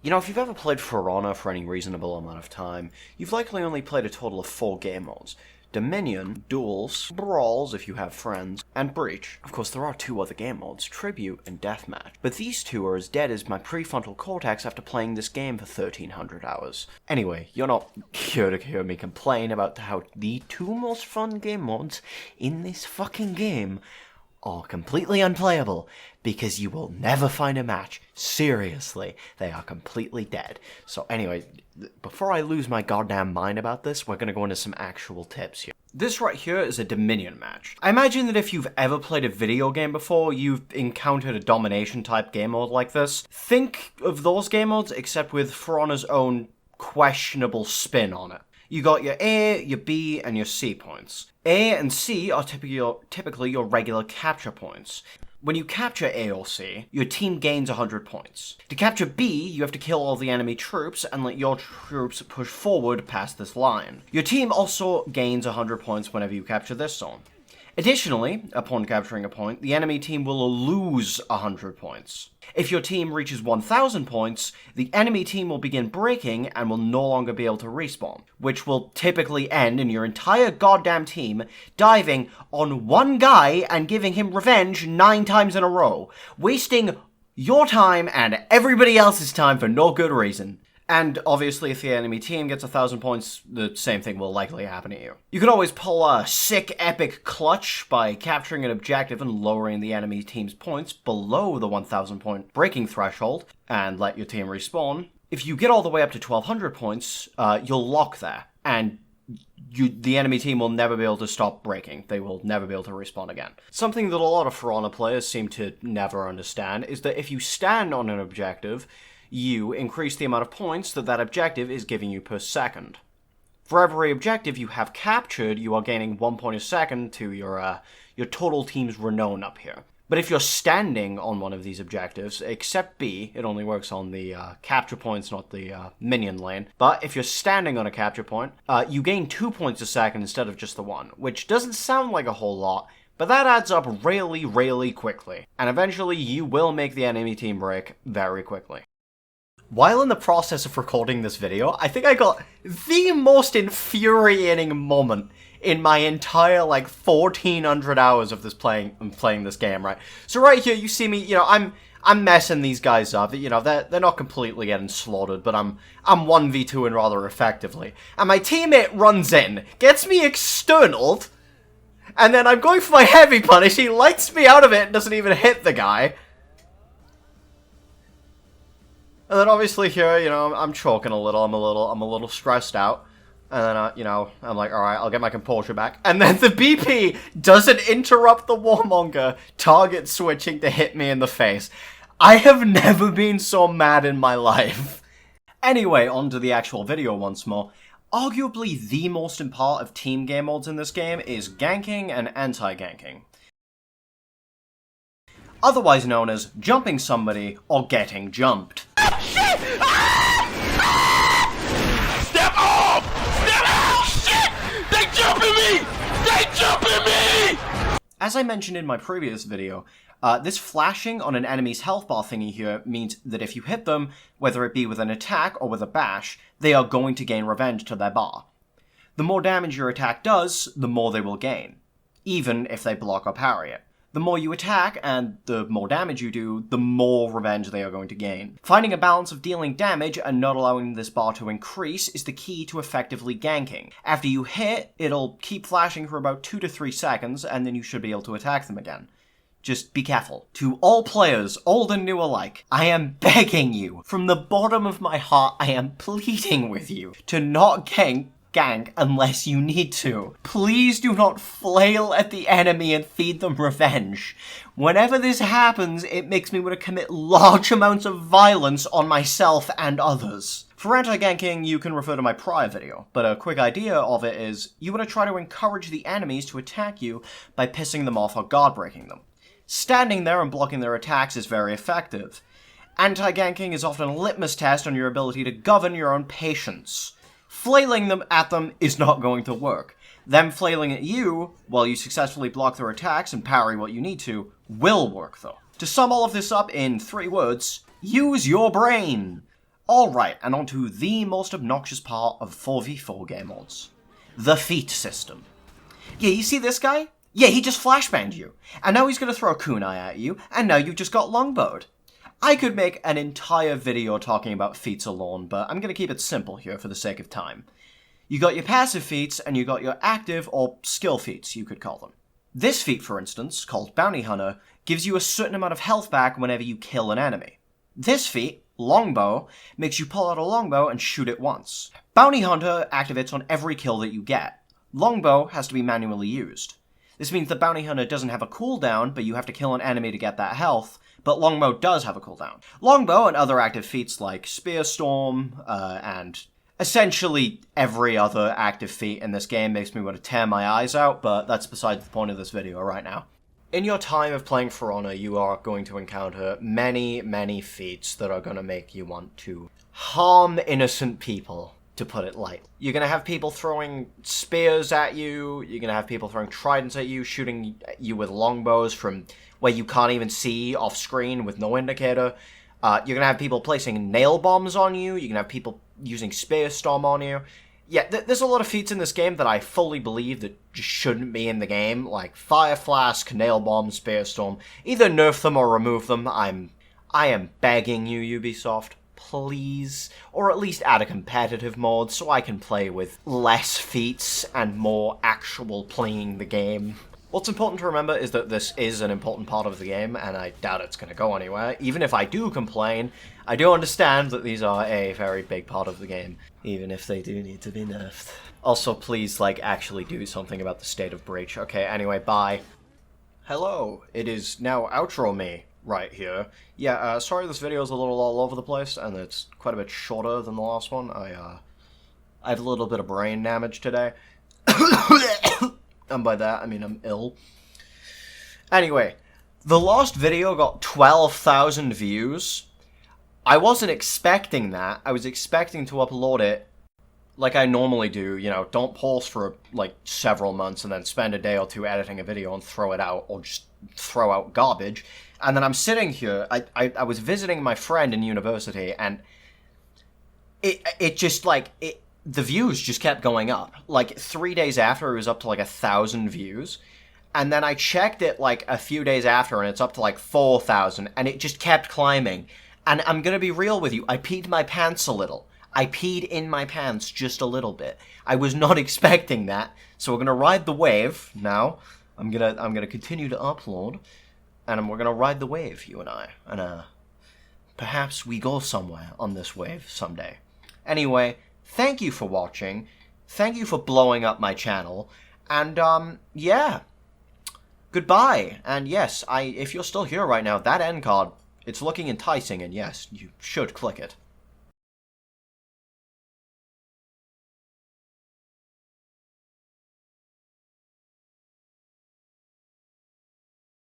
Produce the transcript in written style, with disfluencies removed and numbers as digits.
You know, if you've ever played For Honor for any reasonable amount of time, you've likely only played a total of 4 game modes. Dominion, Duels, Brawls if you have friends, and Breach. Of course, there are 2 other game modes, Tribute and Deathmatch, but these 2 are as dead as my prefrontal cortex after playing this game for 1300 hours. Anyway, you're not here to hear me complain about how the 2 most fun game modes in this fucking game are completely unplayable, because you will never find a match. Seriously, they are completely dead. So anyway, before I lose my goddamn mind about this, we're gonna go into some actual tips here. This right here is a Dominion match. I imagine that if you've ever played a video game before, you've encountered a domination type game mode like this. Think of those game modes, except with For Honor's own questionable spin on it. You got your A, your B, and your C points. A and C are typically your regular capture points. When you capture A or C, your team gains 100 points. To capture B, you have to kill all the enemy troops and let your troops push forward past this line. Your team also gains 100 points whenever you capture this zone. Additionally, upon capturing a point, the enemy team will lose 100 points. If your team reaches 1000 points, the enemy team will begin breaking and will no longer be able to respawn, which will typically end in your entire goddamn team diving on one guy and giving him revenge 9 times in a row, wasting your time and everybody else's time for no good reason. And obviously, if the enemy team gets 1000 points, the same thing will likely happen to you. You can always pull a sick, epic clutch by capturing an objective and lowering the enemy team's points below the 1000 point breaking threshold, and let your team respawn. If you get all the way up to 1200 points, you'll lock there, and the enemy team will never be able to stop breaking. They will never be able to respawn again. Something that a lot of For Honor players seem to never understand is that if you stand on an objective, you increase the amount of points that objective is giving you per second. For every objective you have captured, you are gaining 1 point a second to your total team's renown up here. But if you're standing on one of these objectives, except B, it only works on the capture points, not the minion lane. But if you're standing on a capture point, you gain 2 points a second instead of just the 1, which doesn't sound like a whole lot, but that adds up really, really quickly. And eventually you will make the enemy team break very quickly. While in the process of recording this video, I think I got the most infuriating moment in my entire, 1400 hours of playing this game, right? So right here, you see me, I'm messing these guys up, they're not completely getting slaughtered, but I'm 1v2ing rather effectively. And my teammate runs in, gets me externaled, and then I'm going for my heavy punish, he lights me out of it and doesn't even hit the guy. And then obviously here, I'm choking a little, I'm a little stressed out. And then, I'm like, alright, I'll get my composure back. And then the BP doesn't interrupt the warmonger target switching to hit me in the face. I have never been so mad in my life. Anyway, on to the actual video once more. Arguably the most important part of team game modes in this game is ganking and anti-ganking, otherwise known as jumping somebody or getting jumped. Shit! Ah! Ah! Step off! Step out! Shit! They jumping me! They jumping me! As I mentioned in my previous video, this flashing on an enemy's health bar thingy here means that if you hit them, whether it be with an attack or with a bash, they are going to gain revenge to their bar. The more damage your attack does, the more they will gain, even if they block or parry it. The more you attack, and the more damage you do, the more revenge they are going to gain. Finding a balance of dealing damage and not allowing this bar to increase is the key to effectively ganking. After you hit, it'll keep flashing for about 2 to 3 seconds, and then you should be able to attack them again. Just be careful. To all players, old and new alike, I am begging you, from the bottom of my heart, I am pleading with you, to not gank unless you need to. Please do not flail at the enemy and feed them revenge. Whenever this happens, it makes me want to commit large amounts of violence on myself and others. For anti-ganking, you can refer to my prior video, but a quick idea of it is, you want to try to encourage the enemies to attack you by pissing them off or guard breaking them. Standing there and blocking their attacks is very effective. Anti-ganking is often a litmus test on your ability to govern your own patience. Flailing them at them is not going to work. Them flailing at you, while you successfully block their attacks and parry what you need to, will work though. To sum all of this up in 3 words, use your brain! Alright, and on to the most obnoxious part of 4v4 game mods. The Feat system. Yeah, you see this guy? Yeah, he just flashbanged you. And now he's gonna throw a kunai at you, and now you've just got longbowed. I could make an entire video talking about feats alone, but I'm gonna keep it simple here for the sake of time. You got your passive feats, and you got your active or skill feats, you could call them. This feat, for instance, called Bounty Hunter, gives you a certain amount of health back whenever you kill an enemy. This feat, Longbow, makes you pull out a longbow and shoot it once. Bounty Hunter activates on every kill that you get. Longbow has to be manually used. This means that Bounty Hunter doesn't have a cooldown, but you have to kill an enemy to get that health, but Longbow does have a cooldown. Longbow and other active feats like Spear Storm, and essentially every other active feat in this game makes me want to tear my eyes out, but that's beside the point of this video right now. In your time of playing For Honor, you are going to encounter many, many feats that are going to make you want to harm innocent people, to put it lightly. You're going to have people throwing spears at you, you're going to have people throwing tridents at you, shooting you with longbows from where you can't even see off screen with no indicator. You're going to have people placing nail bombs on you, you're going to have people using Spear Storm on you. Yeah, there's a lot of feats in this game that I fully believe that just shouldn't be in the game, like Fire Flask, Nail Bomb, Spear Storm. Either nerf them or remove them. I am begging you, Ubisoft, please. Or at least add a competitive mode so I can play with less feats and more actual playing the game. What's important to remember is that this is an important part of the game, and I doubt it's going to go anywhere. Even if I do complain, I do understand that these are a very big part of the game, even if they do need to be nerfed. Also, please, like, actually do something about the state of Breach. Okay, anyway, bye. Hello, it is now outro me right here. Yeah, sorry this video is a little all over the place, and it's quite a bit shorter than the last one. I have a little bit of brain damage today. And by that, I mean I'm ill. Anyway, the last video got 12,000 views. I wasn't expecting that. I was expecting to upload it like I normally do, you know, don't post for like several months and then spend a day or two editing a video and throw it out, or just throw out garbage. And then I'm sitting here, I was visiting my friend in university, and it just like, the views just kept going up. Like, 3 days after, it was up to like 1,000 views. And then I checked it like a few days after, and it's up to like 4,000, and it just kept climbing. And I'm gonna be real with you, I peed my pants a little. I peed in my pants just a little bit. I was not expecting that, so we're gonna ride the wave now. I'm gonna continue to upload, and we're gonna ride the wave, you and I. And perhaps we go somewhere on this wave someday. Anyway, thank you for watching, thank you for blowing up my channel, and, yeah. Goodbye, and yes, if you're still here right now, that end card, it's looking enticing, and yes, you should click it.